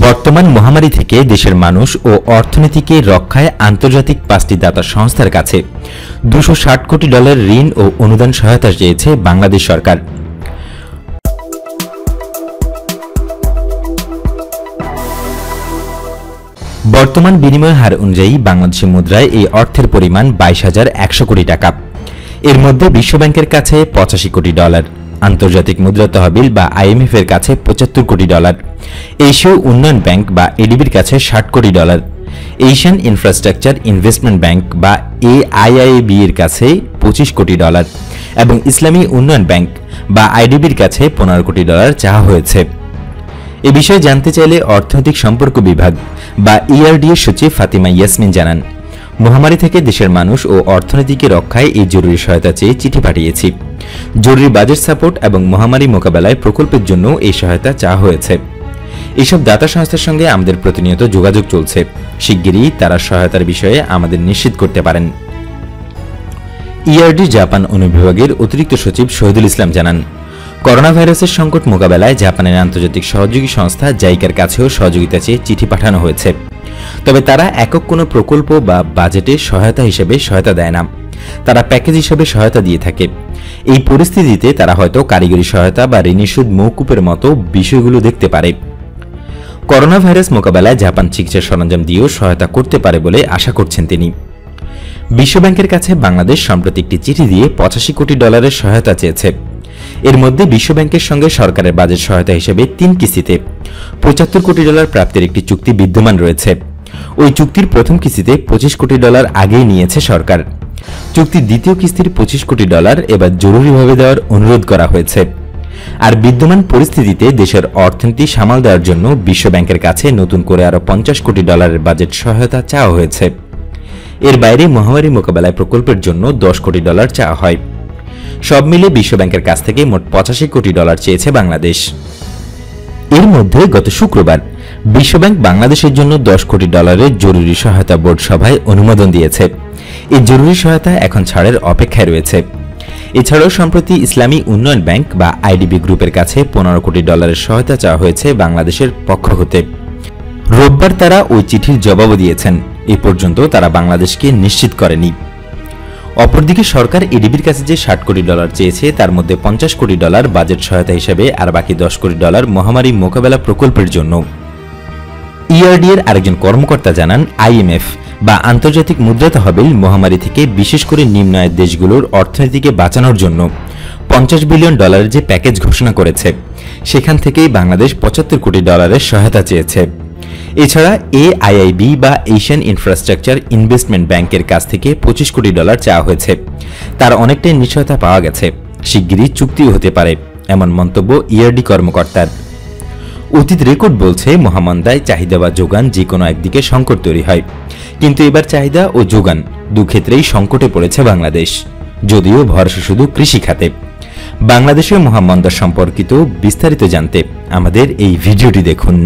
বর্তমান মহামারী থেকে দেশের মানুষ ও অর্থনীতিকে রক্ষায় আন্তর্জাতিক 5টি দাতা সংস্থার কাছে $260 কোটি ঋণ ও অনুদান সহায়তা চেয়েছে বাংলাদেশ সরকার। বর্তমান বিনিময় হার অনুযায়ী বাংলাদেশি মুদ্রায় এই অর্থের পরিমাণ 22,100 কোটি টাকা। এর মধ্যে বিশ্বব্যাংকের কাছে $85 কোটি, আন্তর্জাতিক মুদ্রা তহবিল বা IMF এর কাছে $75 কোটি, এশীয় উন্নয়ন ব্যাংক বা এডিবির কাছে $60 কোটি, এশিয়ান ইনফ্রাস্ট্রাকচার ইনভেস্টমেন্ট ব্যাংক বা AIIB এর কাছে $25 কোটি এবং ইসলামী উন্নয়ন ব্যাংক বা IDBর কাছে $15 কোটি চাওয়া হয়েছে। এ বিষয়ে জানতে চাইলে অর্থনৈতিক সম্পর্ক বিভাগ বা ERD এর সচিব ফাতিমা ইয়াসমিন জানান, মহামারী থেকে দেশের মানুষ ও অর্থনীতিকে রক্ষায় এই জরুরি সহায়তা চেয়ে চিঠি পাঠিয়েছি। জরুরি বাজেট সাপোর্ট এবং মহামারী মোকাবেলায় প্রকল্পের জন্য এই সহায়তা চাওয়া হয়েছে। এইসব দাতা সংস্থার সঙ্গে আমাদের প্রতিনিয়ত যোগাযোগ চলছে, শিগগিরই তারা সহায়তার বিষয়ে আমাদের নিশ্চিত করতে পারেন। ERD জাপান অনুবিভাগের অতিরিক্ত সচিব শহীদুল ইসলাম জানান, করোনা ভাইরাসের সংকট মোকাবেলায় জাপানের আন্তর্জাতিক সহযোগী সংস্থা জাইকার কাছেও সহযোগিতা চেয়ে চিঠি পাঠানো হয়েছে। তবে তারা একক কোনো প্রকল্প বা বাজেটে সহায়তা হিসেবে সহায়তা দেয় না, তারা প্যাকেজ হিসেবে সহায়তা দিয়ে থাকে। এই পরিস্থিতিতে তারা হয়তো কারিগরি সহায়তা বা ঋণের সুদ মওকুফের মতো বিষয়গুলো দেখতে পারে। করোনা ভাইরাস মোকাবেলায় জাপান চিকিৎসা সরঞ্জাম দিয়েও সহায়তা করতে পারে বলে আশা করছেন তিনি। বিশ্বব্যাংকের কাছে বাংলাদেশ সম্প্রতি একটি চিঠি দিয়ে $85 কোটি সহায়তা চেয়েছে। এর মধ্যে বিশ্বব্যাংকের সঙ্গে সরকারের বাজেট সহায়তা হিসেবে 3 কিস্তিতে $75 কোটি প্রাপ্তির একটি চুক্তি বিদ্যমান রয়েছে। ওই চুক্তির প্রথম কিস্তিতে $25 কোটি আগেই নিয়েছে সরকার। চুক্তির দ্বিতীয় কিস্তির $25 কোটি এবার জরুরিভাবে দেওয়ার অনুরোধ করা হয়েছে। আর বিদ্যমান পরিস্থিতিতে দেশের অর্থনীতি সামাল দেওয়ার জন্য বিশ্বব্যাংকের কাছে নতুন করে আরও $50 কোটি বাজেট সহায়তা চাওয়া হয়েছে। এর বাইরে মহামারী মোকাবেলায় প্রকল্পের জন্য $10 কোটি চাওয়া হয়। সব মিলে বিশ্বব্যাংকের কাছ থেকে মোট $85 কোটি চেয়েছে বাংলাদেশ। এর মধ্যে গত শুক্রবার বিশ্বব্যাংক বাংলাদেশের জন্য $10 কোটি জরুরি সহায়তা বোর্ড সভায় অনুমোদন দিয়েছে। এই জরুরি সহায়তা এখন ছাড়ের অপেক্ষায় রয়েছে। এছাড়াও সম্প্রতি ইসলামী উন্নয়ন ব্যাংক বা IDB গ্রুপের কাছে $15 কোটি সহায়তা চাওয়া হয়েছে বাংলাদেশের পক্ষ হতে। রোববার তারা ওই চিঠির জবাবও দিয়েছেন। এ পর্যন্ত তারা বাংলাদেশকে নিশ্চিত করেনি। অপরদিকে সরকার এডিবির কাছে যে $60 কোটি চেয়েছে তার মধ্যে $50 কোটি বাজেট সহায়তা হিসেবে আর বাকি $10 কোটি মহামারী মোকাবেলা প্রকল্পের জন্য। ERD এর আরেকজন কর্মকর্তা জানান, IMF বা আন্তর্জাতিক মুদ্রা তহবিল মহামারী থেকে বিশেষ করে নিম্ন আয়ের দেশগুলোর অর্থনীতিকে বাঁচানোর জন্য $50 বিলিয়ন যে প্যাকেজ ঘোষণা করেছে, সেখান থেকেই বাংলাদেশ $75 কোটি সহায়তা চেয়েছে। এছাড়া AIIB বা এশিয়ান ইনফ্রাস্ট্রাকচার ইনভেস্টমেন্ট ব্যাংকের কাছ থেকে $25 কোটি চাওয়া হয়েছে। তার অনেকটাই নিশ্চয়তা পাওয়া গেছে, শিগগিরই চুক্তিও হতে পারে, এমন মন্তব্য ERD কর্মকর্তার। অতীত রেকর্ড বলছে, মহামন্দায় চাহিদা বা যোগান যে কোনো একদিকে সংকট তৈরি হয়, কিন্তু এবার চাহিদা ও যোগান দুক্ষেত্রেই সংকটে পড়েছে বাংলাদেশ, যদিও ভরসা শুধু কৃষি খাতে। বাংলাদেশের মহামন্দা সম্পর্কিত বিস্তারিত জানতে আমাদের এই ভিডিওটি দেখুন।